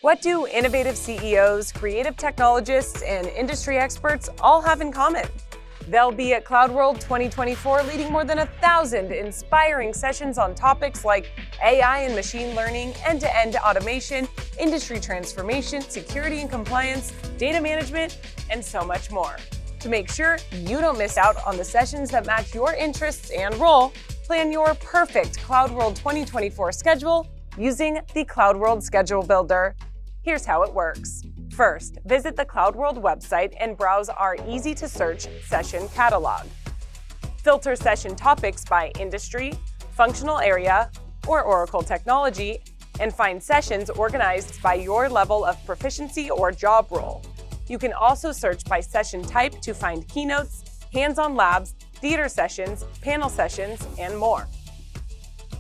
What do innovative CEOs, creative technologists, and industry experts all have in common? They'll be at CloudWorld 2024 leading more than 1,000 inspiring sessions on topics like AI and machine learning, end-to-end automation, industry transformation, security and compliance, data management, and so much more. To make sure you don't miss out on the sessions that match your interests and role, plan your perfect CloudWorld 2024 schedule using the CloudWorld Schedule Builder. Here's how it works. First, visit the CloudWorld website and browse our easy-to-search session catalog. Filter session topics by industry, functional area, or Oracle technology, and find sessions organized by your level of proficiency or job role. You can also search by session type to find keynotes, hands-on labs, theater sessions, panel sessions, and more.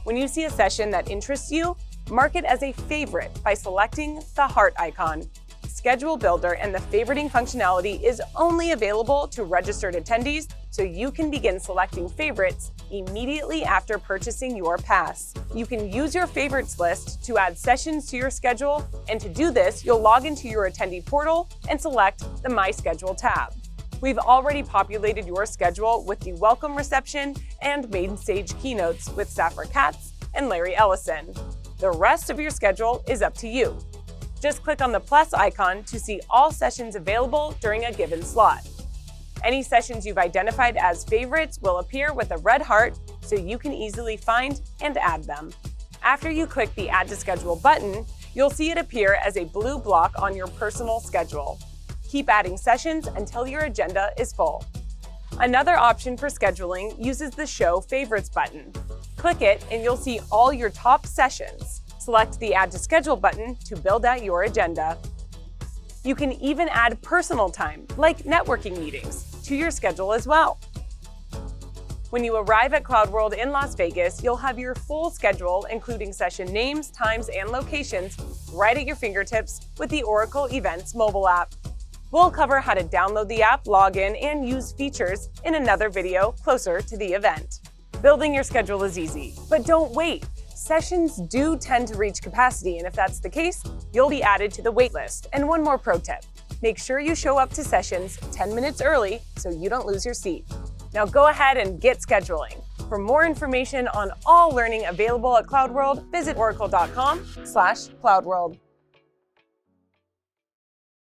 When you see a session that interests you, mark it as a favorite by selecting the heart icon. Schedule Builder and the favoriting functionality is only available to registered attendees, so you can begin selecting favorites immediately after purchasing your pass. You can use your favorites list to add sessions to your schedule, and to do this, you'll log into your attendee portal and select the My Schedule tab. We've already populated your schedule with the welcome reception and main stage keynotes with Safra Katz and Larry Ellison. The rest of your schedule is up to you. Just click on the plus icon to see all sessions available during a given slot. Any sessions you've identified as favorites will appear with a red heart so you can easily find and add them. After you click the Add to Schedule button, you'll see it appear as a blue block on your personal schedule. Keep adding sessions until your agenda is full. Another option for scheduling uses the Show Favorites button. Click it and you'll see all your top sessions. Select the Add to Schedule button to build out your agenda. You can even add personal time, like networking meetings, to your schedule as well. When you arrive at CloudWorld in Las Vegas, you'll have your full schedule, including session names, times, and locations, right at your fingertips with the Oracle Events mobile app. We'll cover how to download the app, log in, and use features in another video closer to the event. Building your schedule is easy, but don't wait. Sessions do tend to reach capacity, and if that's the case, you'll be added to the waitlist. And one more pro tip, make sure you show up to sessions 10 minutes early so you don't lose your seat. Now go ahead and get scheduling. For more information on all learning available at CloudWorld, visit oracle.com/CloudWorld.